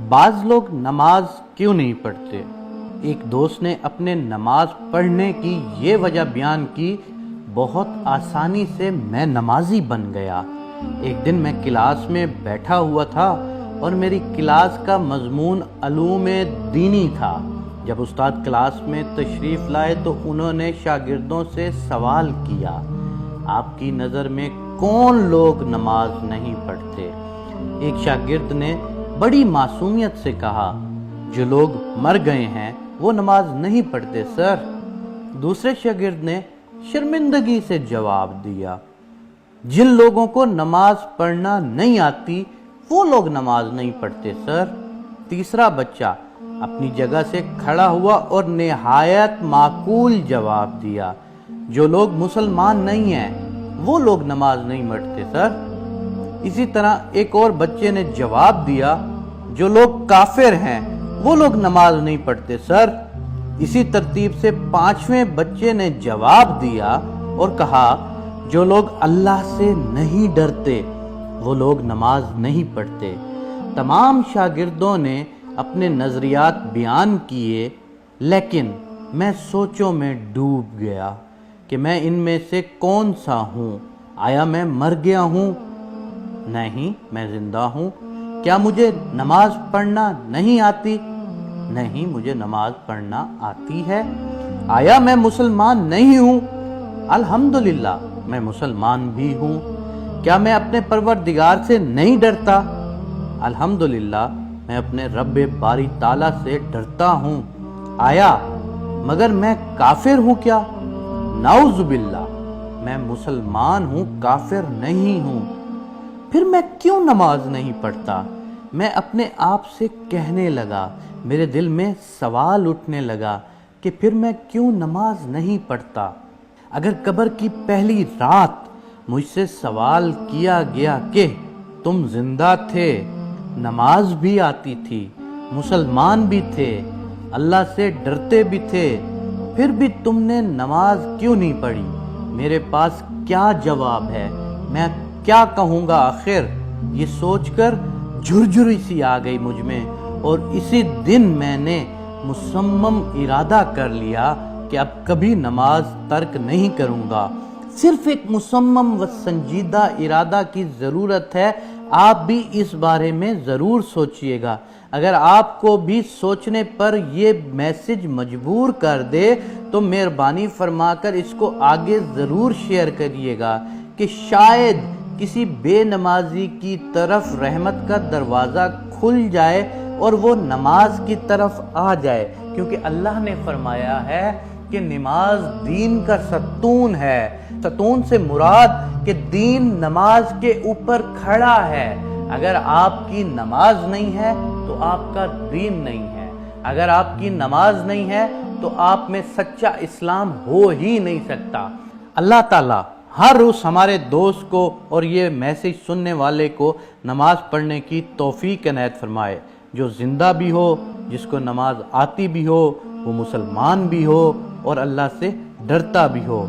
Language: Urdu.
بعض لوگ نماز کیوں نہیں پڑھتے؟ ایک دوست نے اپنے نماز پڑھنے کی یہ وجہ بیان کی، بہت آسانی سے میں نمازی بن گیا۔ ایک دن میں کلاس میں بیٹھا ہوا تھا اور میری کلاس کا مضمون علوم دینی تھا۔ جب استاد کلاس میں تشریف لائے تو انہوں نے شاگردوں سے سوال کیا، آپ کی نظر میں کون لوگ نماز نہیں پڑھتے؟ ایک شاگرد نے بڑی معصومیت سے کہا، جو لوگ مر گئے ہیں وہ نماز نہیں پڑھتے سر۔ دوسرے شاگرد نے شرمندگی سے جواب دیا، جن لوگوں کو نماز پڑھنا نہیں آتی وہ لوگ نماز نہیں پڑھتے سر۔ تیسرا بچہ اپنی جگہ سے کھڑا ہوا اور نہایت معقول جواب دیا، جو لوگ مسلمان نہیں ہیں وہ لوگ نماز نہیں پڑھتے سر۔ اسی طرح ایک اور بچے نے جواب دیا، جو لوگ کافر ہیں وہ لوگ نماز نہیں پڑھتے سر۔ اسی ترتیب سے پانچویں بچے نے جواب دیا اور کہا، جو لوگ اللہ سے نہیں ڈرتے وہ لوگ نماز نہیں پڑھتے۔ تمام شاگردوں نے اپنے نظریات بیان کیے، لیکن میں سوچوں میں ڈوب گیا کہ میں ان میں سے کون سا ہوں؟ آیا میں مر گیا ہوں؟ نہیں، میں زندہ ہوں۔ کیا مجھے نماز پڑھنا نہیں آتی؟ نہیں، مجھے نماز پڑھنا آتی ہے۔ آیا میں مسلمان نہیں ہوں؟ الحمدللہ میں مسلمان بھی ہوں۔ کیا میں اپنے پروردگار سے نہیں ڈرتا؟ الحمدللہ میں اپنے رب باری تعالیٰ سے ڈرتا ہوں۔ آیا مگر میں کافر ہوں کیا؟ نعوذ باللہ، میں مسلمان ہوں، کافر نہیں ہوں۔ پھر میں کیوں نماز نہیں پڑھتا؟ میں اپنے آپ سے کہنے لگا، میرے دل میں سوال اٹھنے لگا کہ پھر میں کیوں نماز نہیں پڑھتا؟ اگر قبر کی پہلی رات مجھ سے سوال کیا گیا کہ تم زندہ تھے، نماز بھی آتی تھی، مسلمان بھی تھے، اللہ سے ڈرتے بھی تھے، پھر بھی تم نے نماز کیوں نہیں پڑھی؟ میرے پاس کیا جواب ہے؟ میں کیا کہوں گا آخر؟ یہ سوچ کر جھرجھری سی آ گئی مجھ میں، اور اسی دن میں نے مصمم ارادہ کر لیا کہ اب کبھی نماز ترک نہیں کروں گا۔ صرف ایک مصمم و سنجیدہ ارادہ کی ضرورت ہے۔ آپ بھی اس بارے میں ضرور سوچئے گا۔ اگر آپ کو بھی سوچنے پر یہ میسج مجبور کر دے تو مہربانی فرما کر اس کو آگے ضرور شیئر کریے گا کہ شاید کسی بے نمازی کی طرف رحمت کا دروازہ کھل جائے اور وہ نماز کی طرف آ جائے، کیونکہ اللہ نے فرمایا ہے کہ نماز دین کا ستون ہے۔ ستون سے مراد کہ دین نماز کے اوپر کھڑا ہے۔ اگر آپ کی نماز نہیں ہے تو آپ کا دین نہیں ہے۔ اگر آپ کی نماز نہیں ہے تو آپ میں سچا اسلام ہو ہی نہیں سکتا۔ اللہ تعالیٰ ہر روز ہمارے دوست کو اور یہ میسج سننے والے کو نماز پڑھنے کی توفیق عنایت فرمائے، جو زندہ بھی ہو، جس کو نماز آتی بھی ہو، وہ مسلمان بھی ہو اور اللہ سے ڈرتا بھی ہو۔